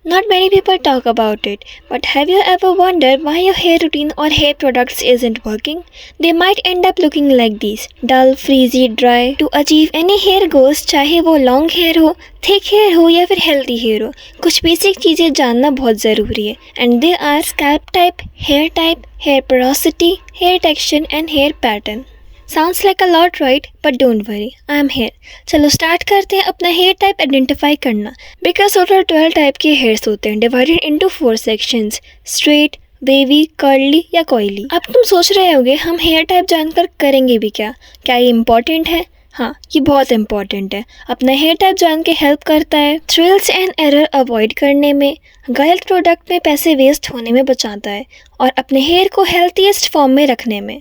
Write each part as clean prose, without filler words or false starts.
Not many people talk about it, but have you ever wondered why your hair routine or hair products isn't working? They might end up looking like these, dull, frizzy, dry. To achieve any hair goals, चाहे वो long hair हो, thick hair हो या फिर healthy hair हो, कुछ basic चीज़ें जानना बहुत ज़रूरी है. And they are scalp type, hair porosity, hair texture and hair pattern. Sounds like a lot, right? But don't worry, I am here. चलो स्टार्ट करते हैं अपना हेयर टाइप आइडेंटिफाई करना. बिकॉज टोटल 12 टाइप के हेयर्स होते हैं, divided into 4 sections: straight, wavy, curly या कॉइली. अब तुम सोच रहे होगे हम हेयर टाइप जानकर करेंगे भी क्या ये इम्पोर्टेंट है? हाँ, ये बहुत इंपॉर्टेंट है. अपना हेयर टाइप जान के हेल्प करता है थ्रिल्स एंड एरर अवॉइड करने में, गलत प्रोडक्ट में पैसे वेस्ट होने में बचाता है और अपने हेयर को हेल्थीएस्ट फॉर्म में रखने में.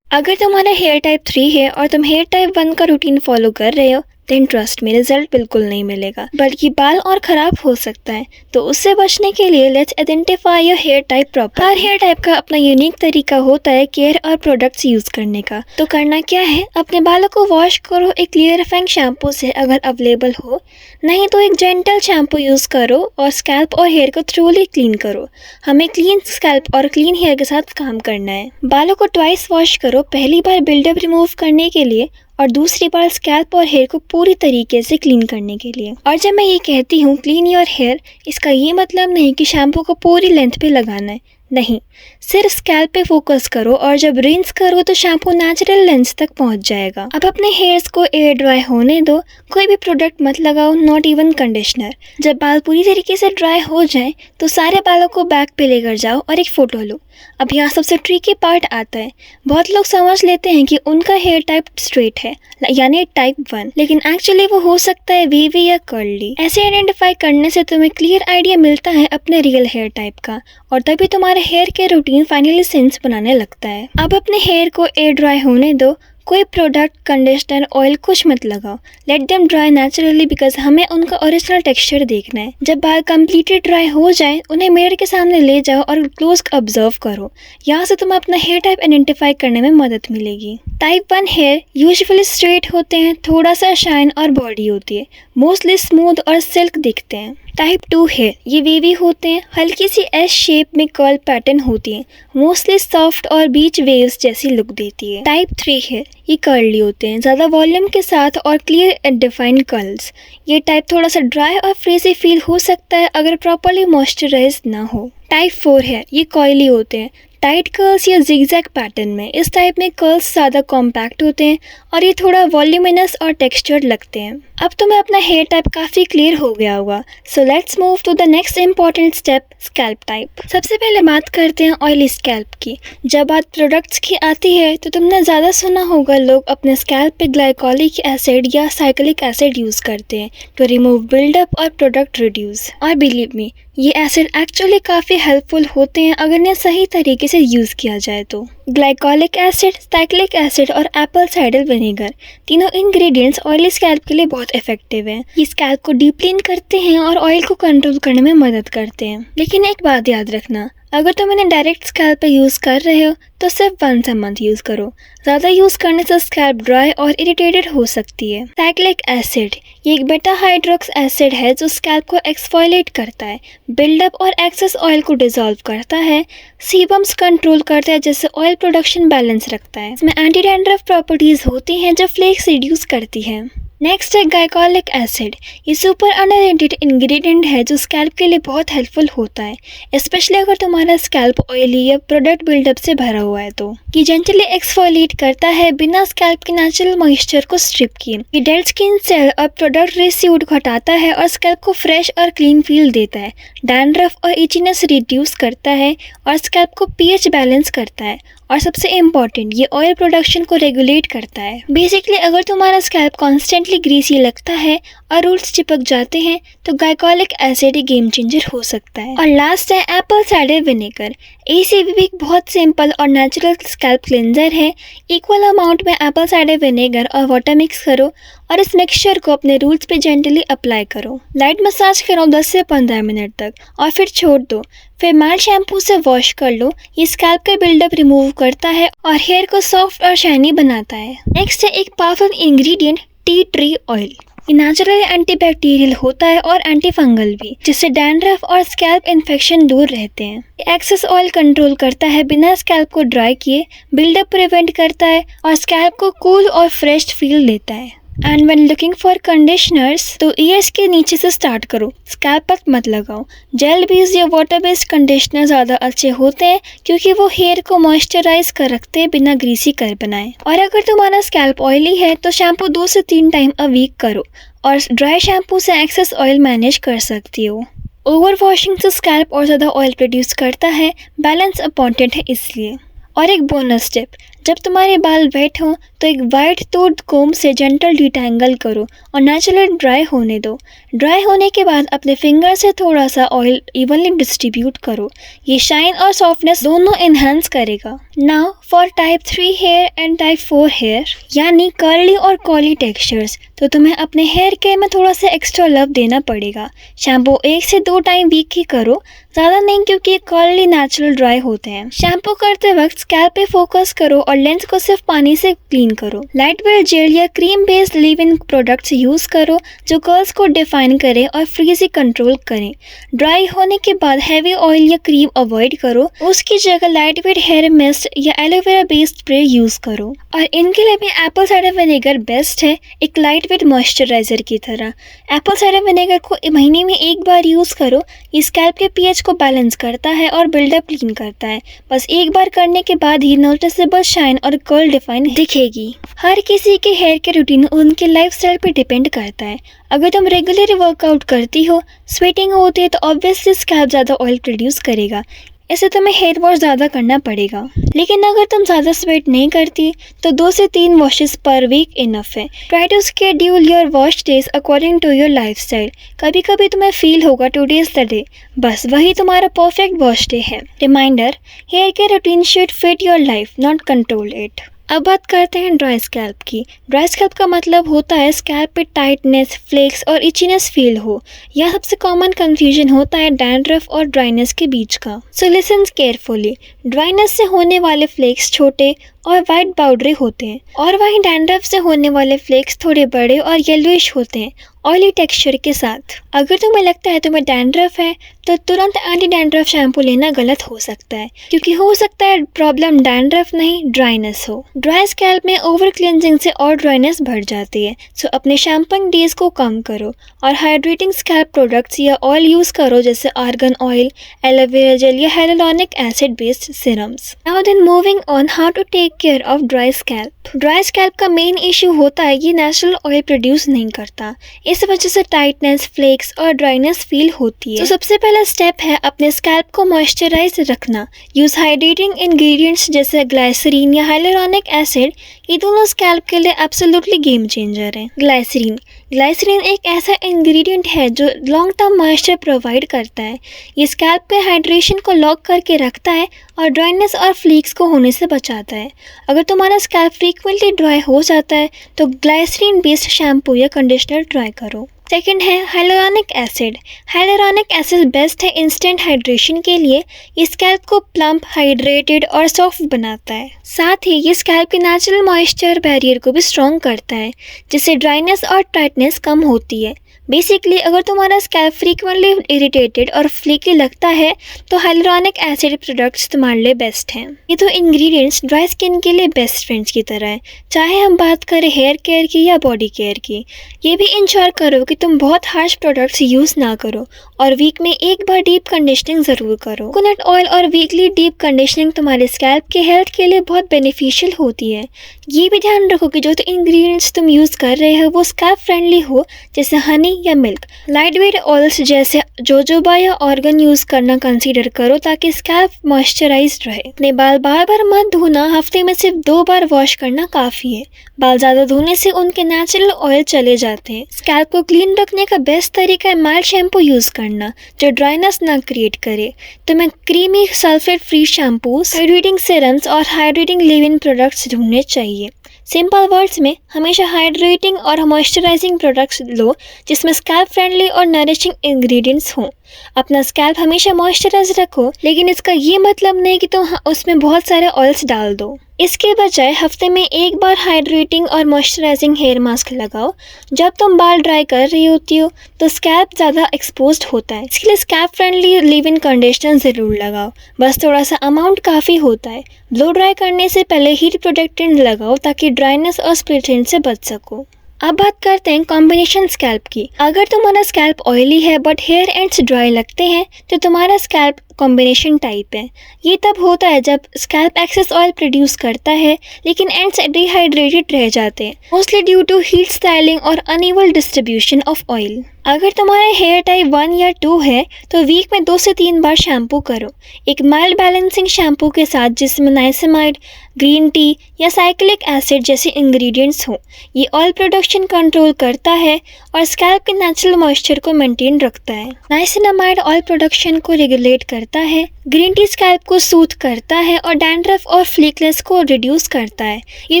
अगर तुम्हारा हेयर टाइप 3 है और तुम हेयर टाइप 1 का रूटीन फॉलो कर रहे हो, देन ट्रस्ट में रिजल्ट बिल्कुल नहीं मिलेगा, बल्कि बाल और ख़राब हो सकता है. तो उससे बचने के लिए let's identify your hair type proper. हर हेयर टाइप का अपना यूनिक तरीका होता है केयर और प्रोडक्ट्स यूज़ करने का. तो करना क्या है, अपने बालों को वॉश करो एक क्लियरिफाइंग शैम्पू से अगर अवेलेबल हो, नहीं तो एक जेंटल शैम्पू यूज़ करो और स्कैल्प और हेयर को थ्रोली क्लीन करो. हमें क्लीन स्कैल्प और क्लीन हेयर के साथ काम करना है. बालों को ट्वाइस वॉश करो, पहली बार बिल्डअप रिमूव करने के लिए और दूसरी बार स्कैल्प और हेयर को पूरी तरीके से क्लीन करने के लिए. और जब मैं ये कहती हूँ क्लीन योर हेयर, इसका ये मतलब नहीं कि शैम्पू को पूरी लेंथ पे लगाना है. नहीं, सिर्फ स्कैल्प पे फोकस करो और जब रिंस करो तो शैम्पू नेचुरल लेंस तक पहुंच जाएगा. अब अपने हेयर्स को एयर ड्राई होने दो, कोई भी प्रोडक्ट मत लगाओ, नॉट इवन कंडीशनर. जब बाल पूरी तरीके से ड्राई हो जाएं तो सारे बालों को बैक पे लेकर जाओ और एक फ़ोटो लो. अब यहाँ सबसे ट्रिकी पार्ट आता है. बहुत लोग समझ लेते हैं कि उनका हेयर टाइप स्ट्रेट है, यानी टाइप 1, लेकिन एक्चुअली वो हो सकता है वेवी या कर्ली. ऐसे आइडेंटिफाई करने से तुम्हें क्लियर आइडिया मिलता है अपने रियल हेयर टाइप का, और तभी तुम्हारे हेयर के रूटीन फाइनली सेंस बनाने लगता है. अब अपने हेयर को एयर ड्राई होने दो, कोई प्रोडक्ट, कंडीशनर, ऑयल कुछ मत लगाओ. Let them dry naturally, because हमें उनका ओरिजिनल टेक्सचर देखना है. जब बाल कम्प्लीटली ड्राई हो जाए, उन्हें मिरर के सामने ले जाओ और क्लोज ऑब्जर्व करो. यहाँ से तुम्हें अपना हेयर टाइप आइडेंटिफाई करने में मदद मिलेगी. टाइप 1 हेयर यूजुअली स्ट्रेट होते हैं, थोड़ा सा शाइन और बॉडी होती है, मोस्टली स्मूथ और सिल्क दिखते हैं. टाइप 2 हेयर ये वेवी होते हैं, हल्की सी एस शेप में कर्ल पैटर्न होती है, मोस्टली सॉफ्ट और बीच वेव्स जैसी लुक देती है. टाइप 3 हेयर ये कर्ली होते हैं, ज़्यादा वॉल्यूम के साथ और क्लियर एंड डिफाइंड कर्ल्स. ये टाइप थोड़ा सा ड्राई और फ्रीजी फील हो सकता है अगर प्रॉपरली मॉइस्चराइज ना हो. टाइप 4 हेयर ये कॉइली होते हैं, टाइट कर्ल्स या जिगजैग पैटर्न में. इस टाइप में कर्ल्स ज़्यादा कॉम्पैक्ट होते हैं और ये थोड़ा वॉल्यूमिनस और टेक्सचर्ड लगते हैं. अब तुम्हें अपना हेयर टाइप काफ़ी क्लियर हो गया होगा, so let's move to the next important step, scalp type. सबसे पहले बात करते हैं ऑयली स्कैल्प की. जब बात प्रोडक्ट्स की आती है तो तुमने ज़्यादा सुना होगा लोग अपने स्कैल्प पे ग्लाइकोलिक एसिड या साइक्लिक एसिड यूज़ करते हैं टू रिमूव बिल्डअप और प्रोडक्ट रिड्यूस. और बिलीव मी, ये एसिड एक्चुअली काफ़ी हेल्पफुल होते हैं अगर इन्हें सही तरीके से यूज़ किया जाए तो. ग्लाइकोलिक एसिड, साइक्लिक एसिड और एप्पल साइडर विनेगर, तीनों इंग्रेडिएंट्स ऑयली स्कैल्प के लिए बहुत इफेक्टिव हैं. ये स्कैल्प को डीप क्लीन करते हैं और ऑयल को कंट्रोल करने में मदद करते हैं. लेकिन एक बात याद रखना, अगर तुम इन्हें डायरेक्ट स्कैल्प पे यूज़ कर रहे हो तो सिर्फ वंस अ मंथ यूज़ करो. ज़्यादा यूज़ करने से स्कैल्प ड्राई और इरिटेटेड हो सकती है. साइक्लिक एसिड ये एक बेटा हाइड्रोक्स एसिड है जो स्कैल्प को एक्सफोलिएट करता है, बिल्डअप और एक्सेस ऑयल को डिसॉल्व करता है, सीबम्स कंट्रोल करता है जिससे ऑयल प्रोडक्शन बैलेंस रखता है. इसमें एंटी डैंड्रफ प्रॉपर्टीज़ होती हैं जो फ्लेक्स रिड्यूस करती हैं. नेक्स्ट है ग्लाइकोलिक एसिड. ये सुपर अंडररेटेड इंग्रेडिएंट है जो स्कैल्प के लिए बहुत हेल्पफुल होता है, स्पेशली अगर तुम्हारा स्कैल्प ऑयली या प्रोडक्ट बिल्डअप से भरा हुआ है तो. ये जेंटली एक्सफोलिएट करता है बिना स्कैल्प के नेचुरल मॉइस्चर को स्ट्रिप किए. ये डेड स्किन सेल और प्रोडक्ट रेसिड्यू घटाता है और स्कैल्प को फ्रेश और क्लीन फील देता है. डैंड्रफ और इचीनेस रिड्यूस करता है और स्कैल्प को पीएच बैलेंस करता है. और सबसे इम्पॉर्टेंट, ये ऑयल प्रोडक्शन को रेगुलेट करता है. बेसिकली अगर तुम्हारा स्कैल्प कॉन्स्टेंटली ग्रीसी लगता है और रूट्स चिपक जाते हैं तो ग्लाइकोलिक एसिड गेम चेंजर हो सकता है. और लास्ट है एप्पल साइडर विनेगर. ACV भी एक बहुत सिंपल और नेचुरल स्कैल्प क्लेंजर है. इक्वल अमाउंट में एप्पल साइडर विनेगर और वाटर मिक्स करो और इस मिक्सचर को अपने रूट्स पे जेंटली अप्लाई करो. लाइट मसाज करो 10 से 15 मिनट तक और फिर छोड़ दो. फिर माइल्ड शैम्पू से वॉश कर लो. ये स्कैल्प का बिल्डअप रिमूव करता है और हेयर को सॉफ्ट और शाइनी बनाता है. नेक्स्ट है एक powerful ingredient, tea tree oil. ये नेचुरल एंटीबैक्टीरियल होता है और एंटी फंगल भी, जिससे डैंड्रफ और स्कैल्प इन्फेक्शन दूर रहते हैं। एक्सेस ऑयल कंट्रोल करता है बिना स्कैल्प को ड्राई किए, बिल्डअप प्रिवेंट करता है और स्कैल्प को कूल और फ्रेश फील देता है। And when looking for conditioners तो ईयर्स के नीचे से स्टार्ट करो, स्कैल्प पर मत लगाओ। जेल बेस्ड या वाटर बेस्ड कंडीशनर ज़्यादा अच्छे होते हैं क्योंकि वो हेयर को मॉइस्चराइज कर रखते हैं बिना ग्रीसी कर बनाए। और अगर तुम्हारा स्कैल्प ऑयली है तो शैम्पू 2 से 3 टाइम अ वीक करो और ड्राई शैम्पू से एक्सेस ऑयल मैनेज कर सकती हो। ओवर वॉशिंग से स्कैल्प और ज़्यादा ऑयल प्रोड्यूस करता है, बैलेंस इंपॉर्टेंट है इसलिए। और एक बोनस टिप, जब तुम्हारे बाल वेट हों तो एक वाइट टूथ कोम से जेंटल डिटैंगल करो और नेचुरली ड्राई होने दो। ड्राई होने के बाद अपने फिंगर से थोड़ा सा ऑयल इवनली डिस्ट्रीब्यूट करो, ये शाइन और सॉफ्टनेस दोनों इन्हांस करेगा। Now for type 3 hair and type 4 hair यानी कर्ली और कॉली टेक्सचर्स, तो तुम्हें अपने हेयर केयर में थोड़ा सा एक्स्ट्रा लव देना पड़ेगा। शैम्पू 1 से 2 टाइम वीक ही करो, ज़्यादा नहीं क्योंकि कर्ली नेचुरल ड्राई होते हैं। शैम्पू करते वक्त स्कैल्प पे फोकस करो और लेंस को सिर्फ पानी से क्लीन करो। लाइट वेट जेल या क्रीम बेस्ड लीव इन प्रोडक्ट्स यूज करो जो कर्ल्स को डिफाइन करें और फ्रीजी कंट्रोल करें। ड्राई होने के बाद हैवी ऑयल या क्रीम अवॉइड करो, उसकी जगह लाइट वेट हेयर मिस्ट या एलोवेरा बेस्ड स्प्रे यूज करो। और इनके लिए भी एप्पल साइडर विनेगर बेस्ट है, एक लाइट वेट मॉइस्चराइजर की तरह। एप्पल साइडर विनेगर को महीने में एक बार यूज करो, ये स्कैल्प के पीएच को बैलेंस करता है और बिल्डअप क्लीन करता है। बस एक बार करने के बाद ही नोटिसेबल शाइन और कर्ल डिफाइन दिखेगी। हर किसी के हेयर के रूटीन उनके लाइफस्टाइल पे डिपेंड करता है। अगर तुम रेगुलर वर्कआउट करती हो, स्वेटिंग होती है तो ऑब्वियसली स्कैल्प ज़्यादा ऑयल प्रोड्यूस करेगा, इससे तुम्हें हेयर वॉश ज़्यादा करना पड़ेगा। लेकिन अगर तुम ज़्यादा स्वेट नहीं करती तो 2 से 3 वॉशेस पर वीक इनफ है। Try to schedule your wash days according to your lifestyle. कभी कभी तुम्हें फील होगा टुडे इज द डे, बस वही तुम्हारा परफेक्ट वॉश डे है। Reminder, hair care routine should fit your life, not control it. अब बात करते हैं ड्राई स्कैल्प की। ड्राई स्कैल्प का मतलब होता है स्कैल्प पे टाइटनेस, फ्लेक्स और इचीनेस फील हो। यह सबसे कॉमन कंफ्यूजन होता है डैंड्रफ और ड्राइनेस के बीच का। सो लिसन केयरफुली, ड्राइनेस से होने वाले फ्लेक्स छोटे और वाइट पाउडरी होते हैं और वहीं डैंड्रफ से होने वाले फ्लेक्स थोड़े बड़े और येलोइश होते हैं, ऑयली टेक्सचर के साथ। अगर तुम्हें लगता है तुम्हें डैंड्रफ है तो तुरंत एंटी डैंड्रफ शैम्पू लेना गलत हो सकता है, क्योंकि हो सकता है प्रॉब्लम डैंड्रफ नहीं ड्राइनेस हो। ड्राई स्कैल्प में ओवर क्लेंजिंग से और ड्राइनेस बढ़ जाती है, सो अपने शैम्पिंग डेज को कम करो और हाइड्रेटिंग स्कैल्प प्रोडक्ट्स या ऑयल यूज करो जैसे आर्गन ऑयल, एलोवेरा जेल या hyaluronic acid based serums. Now then moving on, how to take care of dry scalp. Dry scalp का मेन इश्यू होता है ये नेचुरल ऑयल प्रोड्यूस नहीं करता, इस वजह से टाइटनेस, फ्लेक्स और ड्राइनेस फील होती है। तो सबसे पहला स्टेप है अपने स्कैल्प को मॉइस्चराइज रखना। यूज हाइड्रेटिंग इंग्रेडिएंट्स जैसे ग्लाइसरीन या हाइलुरोनिक एसिड, ये दोनों स्कैल्प के लिए एब्सोल्युटली गेम चेंजर है। ग्लाइसरीन एक ऐसा इंग्रेडिएंट है जो लॉन्ग टर्म मॉइस्चर प्रोवाइड करता है। ये स्कैल्प पे हाइड्रेशन को लॉक करके रखता है और ड्राइनेस और फ्लीक्स को होने से बचाता है। अगर तुम्हारा स्कैल्प फ्रीक्वेंटली ड्राई हो जाता है तो ग्लाइसरीन बेस्ड शैम्पू या कंडीशनर ट्राई करो। सेकेंड है hyaluronic acid. Hyaluronic acid best है इंस्टेंट हाइड्रेशन के लिए। ये स्कैल्प को प्लम्प, हाइड्रेटेड और सॉफ्ट बनाता है। साथ ही ये स्कैल्प के नेचुरल मॉइस्चर बैरियर को भी स्ट्रॉन्ग करता है, जिससे ड्राइनेस और टाइटनेस कम होती है। बेसिकली अगर तुम्हारा स्कैल्प फ्रीक्वेंटली इरिटेटेड और फ्लेकी लगता है तो हाइलुरोनिक एसिड प्रोडक्ट्स तुम्हारे लिए बेस्ट हैं। ये तो इंग्रेडिएंट्स ड्राई स्किन के लिए बेस्ट फ्रेंड्स की तरह है, चाहे हम बात करें हेयर केयर की या बॉडी केयर की। ये भी इंश्योर करो कि तुम बहुत हार्श प्रोडक्ट्स यूज़ ना करो और वीक में एक बार डीप कंडीशनिंग ज़रूर करो। कोकोनट ऑयल और वीकली डीप कंडीशनिंग तुम्हारे स्कैल्प के हेल्थ के लिए बहुत बेनिफिशियल होती है। ये भी ध्यान रखो कि जो इंग्रेडिएंट्स तुम यूज़ कर रहे हो वो स्कैल्प फ्रेंडली हो, जैसे हनी या मिल्क। लाइट वेट ऑयल्स जैसे जोजोबा या ऑर्गन यूज करना कंसीडर करो ताकि स्कैल्प मॉइस्चराइज्ड रहे। अपने बाल बार बार मत धोना, हफ्ते में सिर्फ 2 बार वॉश करना काफी है। बाल ज्यादा धोने से उनके नेचुरल ऑयल चले जाते हैं। स्कैल्प को क्लीन रखने का बेस्ट तरीका है माइल्ड शैम्पू यूज करना जो ड्राइनेस ना क्रिएट करे। तुम्हें creamy sulphate free shampoos, hydrating serums और हाइड्रेटिंग लीव-इन प्रोडक्ट्स ढूंढने चाहिए। सिंपल वर्ड्स में हमेशा हाइड्रेटिंग और मॉइस्चराइजिंग प्रोडक्ट्स लो जिसमें स्कैल्प फ्रेंडली और नरिशिंग इंग्रेडिएंट्स हों। अपना स्कैल्प हमेशा मॉइस्चराइज रखो, लेकिन इसका ये मतलब नहीं कि तुम उसमें बहुत सारे ऑयल्स डाल दो। इसके बजाय हफ्ते में एक बार हाइड्रेटिंग और मॉइस्चराइजिंग हेयर मास्क लगाओ। जब तुम बाल ड्राई कर रही होती हो तो स्कैल्प ज़्यादा एक्सपोज्ड होता है, इसके लिए scalp friendly leave in conditioner ज़रूर लगाओ। बस थोड़ा सा अमाउंट काफ़ी होता है। ब्लो ड्राई करने से पहले हीट प्रोटेक्टेंट लगाओ ताकि ड्राइनेस और स्प्लिट एंड से बच सको। अब बात करते हैं कॉम्बिनेशन स्कैल्प की। अगर तुम्हारा स्कैल्प ऑयली है बट हेयर एंड्स ड्राई लगते हैं तो तुम्हारा स्कैल्प कॉम्बिनेशन टाइप है। ये तब होता है जब स्कैल्प एक्सेस ऑयल प्रोड्यूस करता है लेकिन एंड्स डिहाइड्रेटेड रह जाते हैं, mostly due to heat styling और अनइवल डिस्ट्रीब्यूशन ऑफ ऑयल। अगर तुम्हारा हेयर टाइप 1 या 2 है तो वीक में 2 से 3 बार शैम्पू करो, एक माइल्ड बैलेंसिंग शैम्पू के साथ जिसमें नाइसिमाइड, ग्रीन टी या साइक्लिक एसिड जैसे इंग्रेडिएंट्स हो। ये ऑयल प्रोडक्शन कंट्रोल करता है और स्कैल्प के नेचुरल मॉइस्चर को मेंटेन रखता है। नाइसिनामाइड ऑयल प्रोडक्शन को रेगुलेट करता है, ग्रीन टी स्कैल्प को सूथ करता है और डैंड्रफ और फ्लीकलेस को रिड्यूस करता है। ये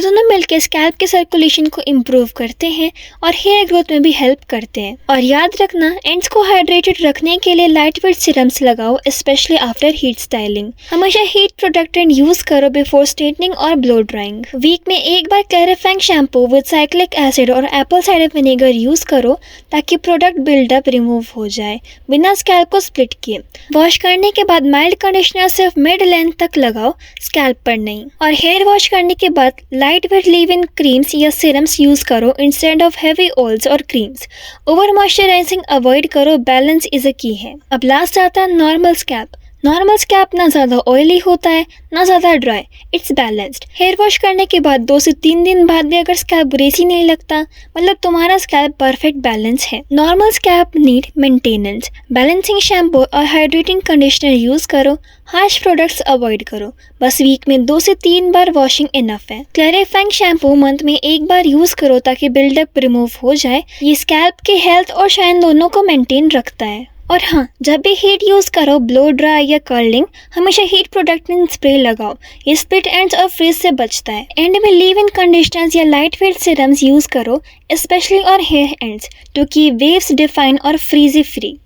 दोनों मिलकर स्कैल्प के सर्कुलेशन को इम्प्रूव करते हैं और हेयर ग्रोथ में भी हेल्प करते हैं। और याद रखना, एंड्स को हाइड्रेटेड रखने के लिए लाइट वेट सीरम्स लगाओ, स्पेशली आफ्टर हीट स्टाइलिंग। हमेशा हीट प्रोटेक्टेंट यूज करो बिफोर स्ट्रेटनिंग और ब्लो ड्राइंग। वीक में एक बार clarifying shampoo with cyclic acid और एप्पल साइडर विनेगर यूज करो ताकि प्रोडक्ट बिल्डअप रिमूव हो जाए बिना स्कैल्प को स्प्लिट किए। वॉश करने के बाद माइल्ड कंडीशनर सिर्फ मिड लेंथ तक लगाओ, स्कैल्प पर नहीं। और हेयर वॉश करने के बाद लाइट वेट लीव इन क्रीम्स या सीरम्स यूज करो इंस्टेड ऑफ हैवी ऑयल्स और क्रीम्स। ओवर मॉइस्चराइजिंग अवॉइड करो, बैलेंस इज अ की है। अब लास्ट आता है नॉर्मल स्कैल्प। नॉर्मल स्कैल्प ना ज़्यादा ऑयली होता है ना ज़्यादा dry, it's balanced. Hair wash करने के बाद 2 से 3 दिन बाद भी अगर स्कैल्प ग्रेसी नहीं लगता, मतलब तुम्हारा स्कैल्प परफेक्ट बैलेंस है। Normal scalp need maintenance, balancing shampoo और हाइड्रेटिंग कंडीशनर यूज करो, हार्श प्रोडक्ट्स अवॉइड करो। बस वीक में 2 से 3 बार वॉशिंग इनफ है। क्लैरिफाइंग शैम्पू मंथ में एक बार यूज करो ताकि बिल्डअप रिमूव हो जाए। ये स्कैल्प के हेल्थ और शाइन दोनों को मेंटेन रखता है। और हाँ, जब भी हीट यूज़ करो, ब्लो ड्राई या कर्लिंग, हमेशा हीट प्रोटेक्टेंट स्प्रे लगाओ। ये स्प्लिट एंड्स और फ्रीज से बचता है। एंड में लीव इन कंडीशनर्स या लाइट वेट सीरम्स यूज़ करो, स्पेशली और hair ends, to keep waves define और फ्रीजी फ्री।